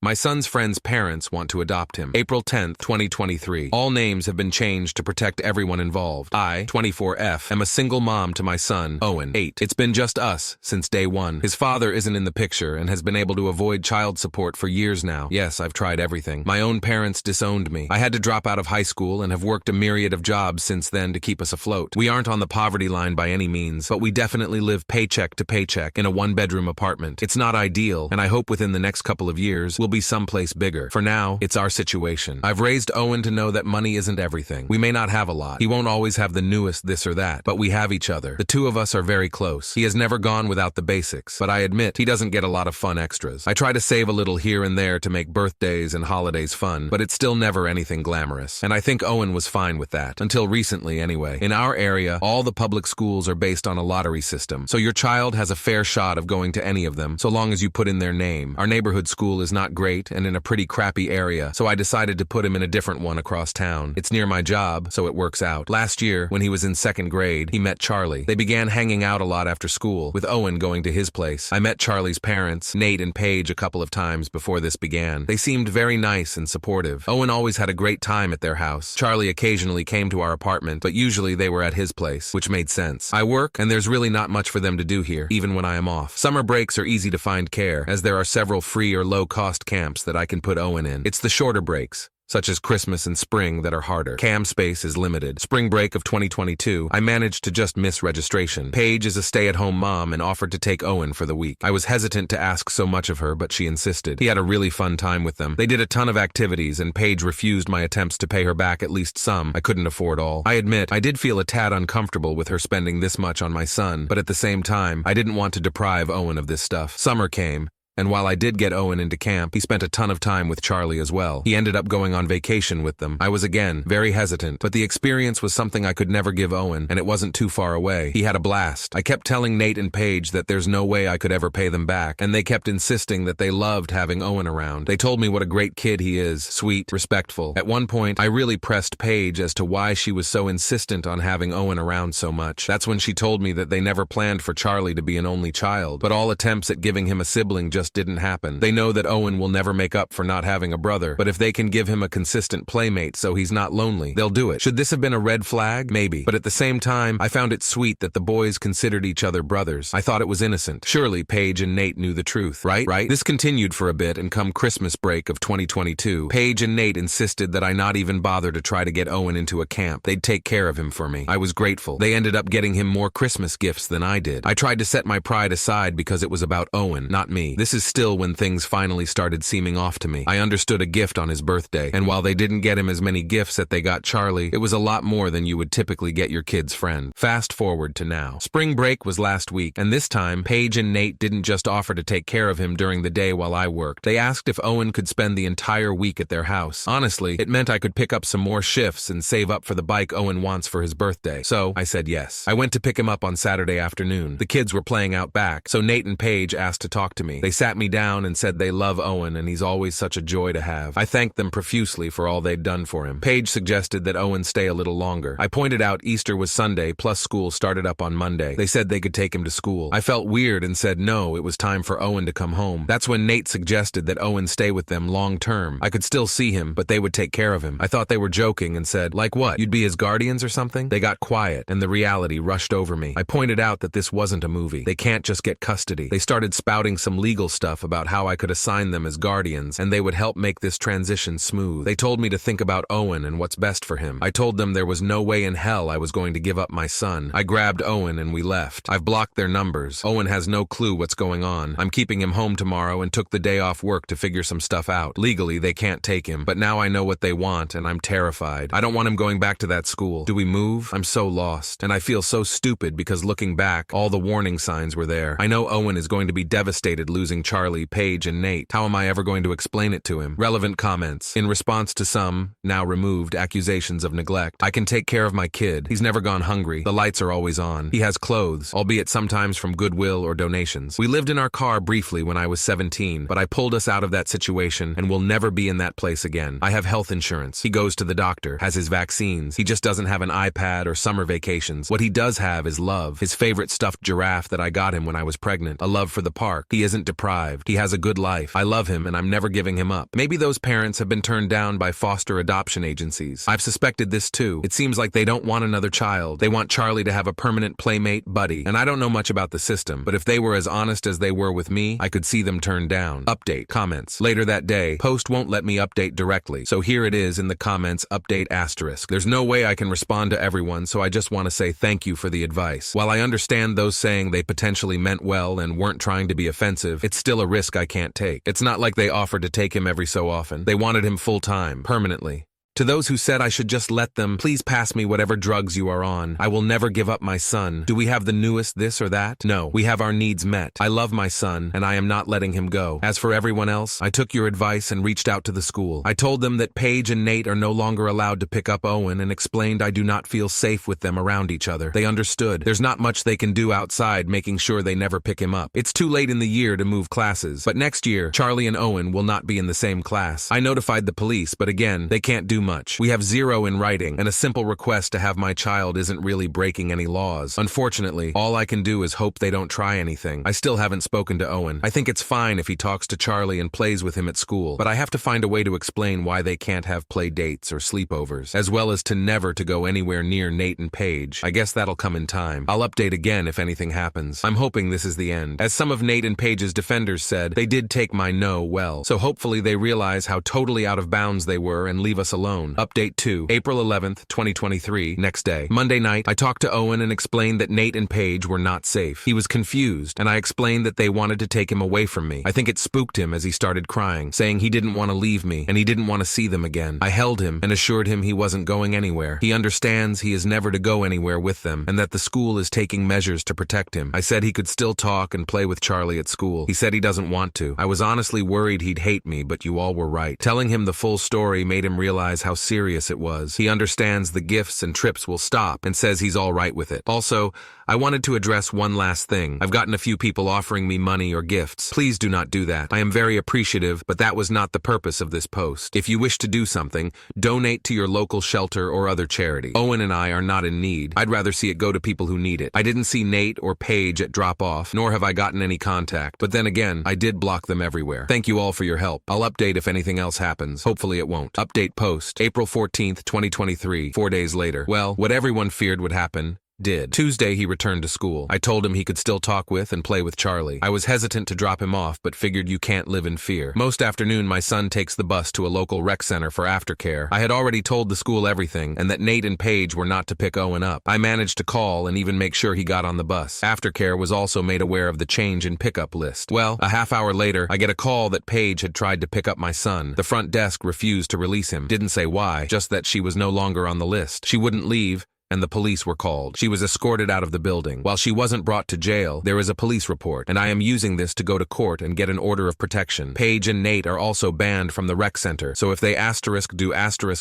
My son's friend's parents want to adopt him. April 10th, 2023. All names have been changed to protect everyone involved. I, 24F, am a single mom to my son, Owen, 8. It's been just us since day one. His father isn't in the picture and has been able to avoid child support for years now. Yes, I've tried everything. My own parents disowned me. I had to drop out of high school and have worked a myriad of jobs since then to keep us afloat. We aren't on the poverty line by any means, but we definitely live paycheck to paycheck in a one-bedroom apartment. It's not ideal, and I hope within the next couple of years we'll be someplace bigger. For now, it's our situation. I've raised Owen to know that money isn't everything. We may not have a lot. He won't always have the newest this or that, but we have each other. The two of us are very close. He has never gone without the basics, but I admit he doesn't get a lot of fun extras. I try to save a little here and there to make birthdays and holidays fun, but it's still never anything glamorous. And I think Owen was fine with that. Until recently, anyway. In our area, all the public schools are based on a lottery system, so your child has a fair shot of going to any of them, so long as you put in their name. Our neighborhood school is not great and in a pretty crappy area, so I decided to put him in a different one across town. It's near my job, so it works out. Last year, when he was in second grade, he met Charlie. They began hanging out a lot after school, with Owen going to his place. I met Charlie's parents, Nate and Paige, a couple of times before this began. They seemed very nice and supportive. Owen always had a great time at their house. Charlie occasionally came to our apartment, but usually they were at his place, which made sense. I work, and there's really not much for them to do here, even when I am off. Summer breaks are easy to find care, as there are several free or low-cost camps that I can put Owen in. It's the shorter breaks, such as Christmas and spring, that are harder. Cam space is limited. Spring break of 2022, I managed to just miss registration. Paige is a stay-at-home mom and offered to take Owen for the week. I was hesitant to ask so much of her, but she insisted. He had a really fun time with them. They did a ton of activities, and Paige refused my attempts to pay her back at least some. I couldn't afford all. I admit, I did feel a tad uncomfortable with her spending this much on my son, but at the same time, I didn't want to deprive Owen of this stuff. Summer came, and while I did get Owen into camp, he spent a ton of time with Charlie as well. He ended up going on vacation with them. I was again very hesitant, but the experience was something I could never give Owen, and it wasn't too far away. He had a blast. I kept telling Nate and Paige that there's no way I could ever pay them back, and they kept insisting that they loved having Owen around. They told me what a great kid he is, sweet, respectful. At one point, I really pressed Paige as to why she was so insistent on having Owen around so much. That's when she told me that they never planned for Charlie to be an only child, but all attempts at giving him a sibling just didn't happen. They know that Owen will never make up for not having a brother, but if they can give him a consistent playmate so he's not lonely, they'll do it. Should this have been a red flag? Maybe. But at the same time, I found it sweet that the boys considered each other brothers. I thought it was innocent. Surely Paige and Nate knew the truth, right? This continued for a bit, and come Christmas break of 2022, Paige and Nate insisted that I not even bother to try to get Owen into a camp. They'd take care of him for me. I was grateful. They ended up getting him more Christmas gifts than I did. I tried to set my pride aside because it was about Owen, not me. This is still when things finally started seeming off to me. I understood a gift on his birthday, and while they didn't get him as many gifts that they got Charlie, it was a lot more than you would typically get your kid's friend. Fast forward to now. Spring break was last week, and this time, Paige and Nate didn't just offer to take care of him during the day while I worked. They asked if Owen could spend the entire week at their house. Honestly, it meant I could pick up some more shifts and save up for the bike Owen wants for his birthday. So, I said yes. I went to pick him up on Saturday afternoon. The kids were playing out back, so Nate and Paige asked to talk to me. They sat me down and said they love Owen and he's always such a joy to have. I thanked them profusely for all they'd done for him. Paige suggested that Owen stay a little longer. I pointed out Easter was Sunday, plus school started up on Monday. They said they could take him to school. I felt weird and said no, it was time for Owen to come home. That's when Nate suggested that Owen stay with them long term. I could still see him, but they would take care of him. I thought they were joking and said, like what? You'd be his guardians or something? They got quiet, and the reality rushed over me. I pointed out that this wasn't a movie. They can't just get custody. They started spouting some legal stuff about how I could assign them as guardians, and they would help make this transition smooth. They told me to think about Owen and what's best for him. I told them there was no way in hell I was going to give up my son. I grabbed Owen and we left. I've blocked their numbers. Owen has no clue what's going on. I'm keeping him home tomorrow and took the day off work to figure some stuff out. Legally, they can't take him, but now I know what they want and I'm terrified. I don't want him going back to that school. Do we move? I'm so lost, and I feel so stupid because looking back, all the warning signs were there. I know Owen is going to be devastated losing Charlie, Paige, and Nate. How am I ever going to explain it to him? Relevant comments. In response to some, now removed, accusations of neglect, I can take care of my kid. He's never gone hungry. The lights are always on. He has clothes, albeit sometimes from Goodwill or donations. We lived in our car briefly when I was 17, but I pulled us out of that situation and will never be in that place again. I have health insurance. He goes to the doctor, has his vaccines. He just doesn't have an iPad or summer vacations. What he does have is love. His favorite stuffed giraffe that I got him when I was pregnant. A love for the park. He isn't deprived deprived. He has a good life. I love him and I'm never giving him up. Maybe those parents have been turned down by foster adoption agencies. I've suspected this too. It seems like they don't want another child. They want Charlie to have a permanent playmate buddy. And I don't know much about the system, but if they were as honest as they were with me, I could see them turned down. Update. Comments. Later that day, post won't let me update directly. So here it is in the comments, update asterisk. There's no way I can respond to everyone, so I just want to say thank you for the advice. While I understand those saying they potentially meant well and weren't trying to be offensive, it's still a risk I can't take. It's not like they offered to take him every so often. They wanted him full-time, permanently. To those who said I should just let them, please pass me whatever drugs you are on. I will never give up my son. Do we have the newest this or that? No, we have our needs met. I love my son, and I am not letting him go. As for everyone else, I took your advice and reached out to the school. I told them that Paige and Nate are no longer allowed to pick up Owen and explained I do not feel safe with them around each other. They understood. There's not much they can do outside making sure they never pick him up. It's too late in the year to move classes, but next year, Charlie and Owen will not be in the same class. I notified the police, but again, they can't do much. We have 0 in writing, and a simple request to have my child isn't really breaking any laws. Unfortunately, all I can do is hope they don't try anything. I still haven't spoken to Owen. I think it's fine if he talks to Charlie and plays with him at school, but I have to find a way to explain why they can't have play dates or sleepovers, as well as to never to go anywhere near Nate and Paige. I guess that'll come in time. I'll update again if anything happens. I'm hoping this is the end. As some of Nate and Paige's defenders said, they did take my no well, so hopefully they realize how totally out of bounds they were and leave us alone. Update 2, April 11th, 2023, next day. Monday night, I talked to Owen and explained that Nate and Paige were not safe. He was confused, and I explained that they wanted to take him away from me. I think it spooked him as he started crying, saying he didn't want to leave me, and he didn't want to see them again. I held him and assured him he wasn't going anywhere. He understands he is never to go anywhere with them, and that the school is taking measures to protect him. I said he could still talk and play with Charlie at school. He said he doesn't want to. I was honestly worried he'd hate me, but you all were right. Telling him the full story made him realize how serious it was. He understands the gifts and trips will stop and says he's all right with it. Also, I wanted to address one last thing. I've gotten a few people offering me money or gifts. Please do not do that. I am very appreciative, but that was not the purpose of this post. If you wish to do something, donate to your local shelter or other charity. Owen and I are not in need. I'd rather see it go to people who need it. I didn't see Nate or Paige at drop-off, nor have I gotten any contact. But then again, I did block them everywhere. Thank you all for your help. I'll update if anything else happens. Hopefully it won't. Update post, April 14th, 2023, 4 days later. Well, what everyone feared would happen did. Tuesday, he returned to school. I told him he could still talk with and play with Charlie. I was hesitant to drop him off, but figured you can't live in fear. Most afternoon, my son takes the bus to a local rec center for aftercare. I had already told the school everything, and that Nate and Paige were not to pick Owen up. I managed to call and even make sure he got on the bus. Aftercare was also made aware of the change in pickup list. Well, a half hour later, I get a call that Paige had tried to pick up my son. The front desk refused to release him. Didn't say why, just that she was no longer on the list. She wouldn't leave, and the police were called. She was escorted out of the building. While she wasn't brought to jail, there is a police report, and I am using this to go to court and get an order of protection. Paige and Nate are also banned from the rec center, so if they *do*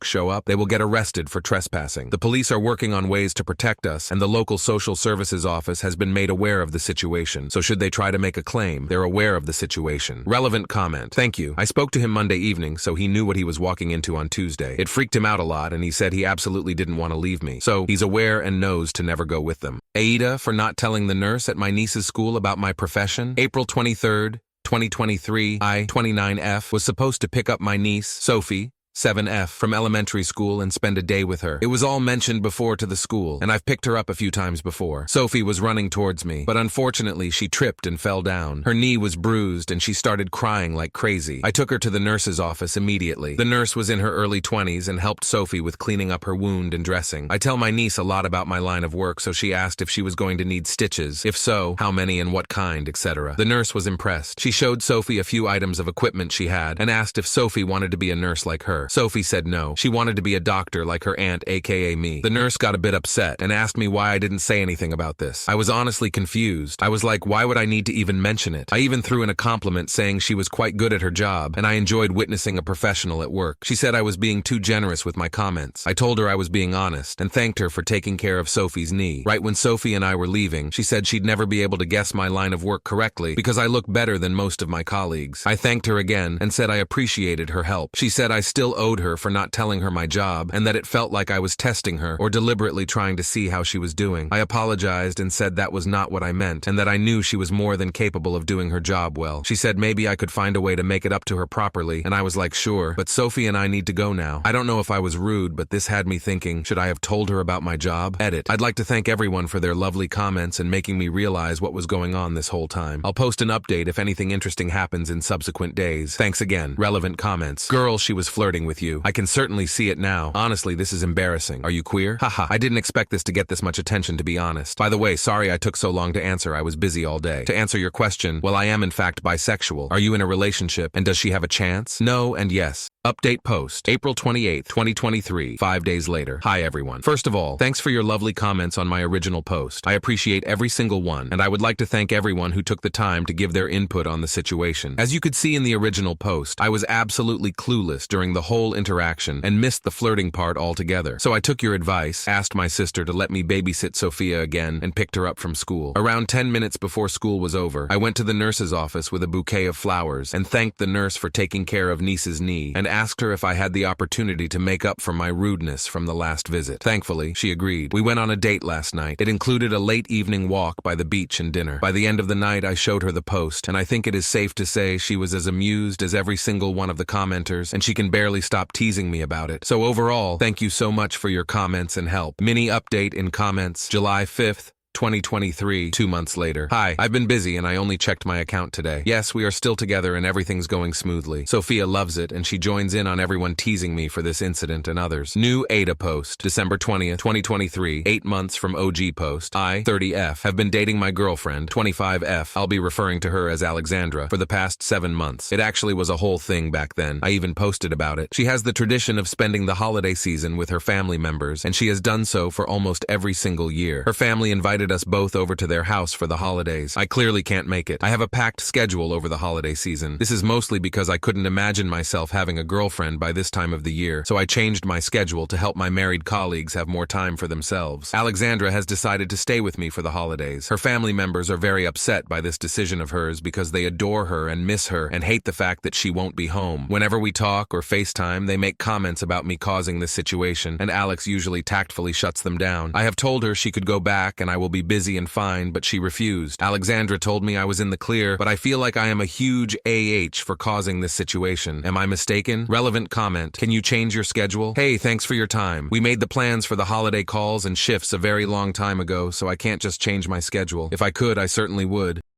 show up, they will get arrested for trespassing. The police are working on ways to protect us, and the local social services office has been made aware of the situation, so should they try to make a claim, they're aware of the situation. Relevant comment. Thank you. I spoke to him Monday evening, so he knew what he was walking into on Tuesday. It freaked him out a lot, and he said he absolutely didn't want to leave me. So he's aware and knows to never go with them. Aida for not telling the nurse at my niece's school about my profession. April 23rd, 2023, I, 29F, was supposed to pick up my niece, Sophie, 7F, from elementary school and spend a day with her. It was all mentioned before to the school, and I've picked her up a few times before. Sophie was running towards me, but unfortunately she tripped and fell down. Her knee was bruised and she started crying like crazy. I took her to the nurse's office immediately. The nurse was in her early 20s and helped Sophie with cleaning up her wound and dressing. I tell my niece a lot about my line of work, so she asked if she was going to need stitches, if so, how many and what kind, etc. The nurse was impressed. She showed Sophie a few items of equipment she had and asked if Sophie wanted to be a nurse like her. Sophie said no. She wanted to be a doctor like her aunt, aka me. The nurse got a bit upset and asked me why I didn't say anything about this. I was honestly confused. I was like, why would I need to even mention it? I even threw in a compliment saying she was quite good at her job and I enjoyed witnessing a professional at work. She said I was being too generous with my comments. I told her I was being honest and thanked her for taking care of Sophie's knee. Right when Sophie and I were leaving, she said she'd never be able to guess my line of work correctly because I look better than most of my colleagues. I thanked her again and said I appreciated her help. She said I still feel owed her for not telling her my job, and that it felt like I was testing her or deliberately trying to see how she was doing. I apologized and said that was not what I meant, and that I knew she was more than capable of doing her job well. She said maybe I could find a way to make it up to her properly, and I was like, sure, but Sophie and I need to go now. I don't know if I was rude, but this had me thinking, should I have told her about my job? Edit. I'd like to thank everyone for their lovely comments and making me realize what was going on this whole time. I'll post an update if anything interesting happens in subsequent days. Thanks again. Relevant comments. Girl, she was flirting with you. I can certainly see it now. Honestly, this is embarrassing. Are you queer? Haha, I didn't expect this to get this much attention, to be honest. By the way, sorry I took so long to answer. I was busy all day. To answer your question, well, I am in fact bisexual. Are you in a relationship, and does she have a chance? No and yes. Update post, April 28th, 2023, 5 days later. Hi everyone. First of all, thanks for your lovely comments on my original post. I appreciate every single one, and I would like to thank everyone who took the time to give their input on the situation. As you could see in the original post, I was absolutely clueless during the whole interaction and missed the flirting part altogether. So I took your advice, asked my sister to let me babysit Sophia again, and picked her up from school. Around 10 minutes before school was over, I went to the nurse's office with a bouquet of flowers and thanked the nurse for taking care of niece's knee and asked her if I had the opportunity to make up for my rudeness from the last visit. Thankfully, she agreed. We went on a date last night. It included a late evening walk by the beach and dinner. By the end of the night, I showed her the post, and I think it is safe to say she was as amused as every single one of the commenters, and she can barely stop teasing me about it. So overall, thank you so much for your comments and help. Mini update in comments, July 5th, 2023, 2 months later. Hi, I've been busy and I only checked my account today. Yes, we are still together and everything's going smoothly. Sophia loves it and she joins in on everyone teasing me for this incident and others. New Ada post, December 20th, 2023, 8 months from OG post. I, 30F, have been dating my girlfriend, 25F. I'll be referring to her as Alexandra, for the past 7 months. It actually was a whole thing back then. I even posted about it. She has the tradition of spending the holiday season with her family members, and she has done so for almost every single year. Her family invited us both over to their house for the holidays. I clearly can't make it. I have a packed schedule over the holiday season. This is mostly because I couldn't imagine myself having a girlfriend by this time of the year, so I changed my schedule to help my married colleagues have more time for themselves. Alexandra has decided to stay with me for the holidays. Her family members are very upset by this decision of hers because they adore her and miss her and hate the fact that she won't be home. Whenever we talk or FaceTime, they make comments about me causing this situation, and Alex usually tactfully shuts them down. I have told her she could go back and I will be busy and fine, but she refused. Alexandra told me I was in the clear, but I feel like I am a huge AH for causing this situation. Am I mistaken? Relevant comment. Can you change your schedule? Hey, thanks for your time. We made the plans for the holiday calls and shifts a very long time ago, so I can't just change my schedule. If I could, I certainly would.